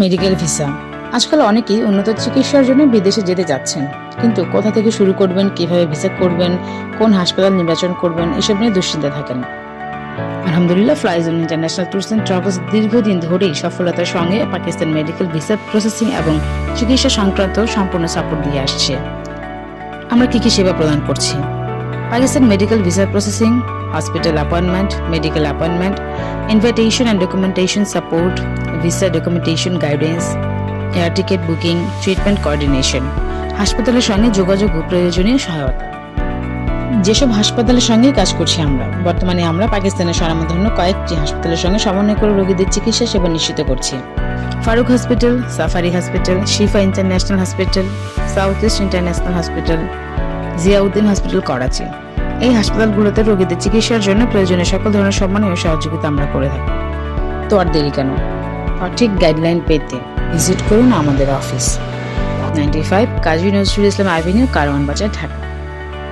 Medical visa. আজকাল অনেকেই উন্নত চিকিৎসার জন্য বিদেশে যেতে যাচ্ছেন, কিন্তু কোথা থেকে শুরু করবেন, কিভাবে ভিসা করবেন, কোন হাসপাতাল নির্বাচন করবেন, এসব নিয়ে দুশ্চিন্তা থাকেন। আলহামদুলিল্লাহ, ফ্লাইজোন ইন্টারন্যাশনাল ট্যুরস অ্যান্ড ট্রাভেলস দীর্ঘদিন ধরেই সফলতার সঙ্গে পাকিস্তান মেডিকেল ভিসা প্রসেসিং এবং চিকিৎসা সংক্রান্ত সম্পূর্ণ সাপোর্ট দিয়ে আসছে। আমরা কি কি সেবা প্রদান করছি? Pakistan medical visa processing, hospital appointment, medical appointment, invitation and documentation support, visa documentation guidance, air ticket booking, treatment coordination, হাসপাতালের সঙ্গে যোগাযোগ ও প্রয়োজনীয় সহায়তা। যেসব হাসপাতালের সঙ্গে কাজ করছি বর্তমানে আমরা পাকিস্তানের স্বনামধন্য কয়েকটি হাসপাতালের সঙ্গে সমন্বয় করে রোগীদের চিকিৎসা সেবা নিশ্চিত করছি। ফারুক হসপিটাল, সাফারি হসপিটাল, শিফা international hospital, south east international hospital, Ziauddin hospital, Karachi. এই হাসপাতালগুলোতে রোগীদের চিকিৎসার জন্য প্রয়োজনীয় সকল ধরনের সম্মানীয় সহযোগিতা আমরা করে থাকি। তো আর দেরি কেন? সঠিক গাইডলাইন পেতে ভিজিট করুন আমাদের অফিস, 95 কাজী নজরুল ইসলাম অ্যাভিনিউ, কারওয়ান বাজার, ঢাকা।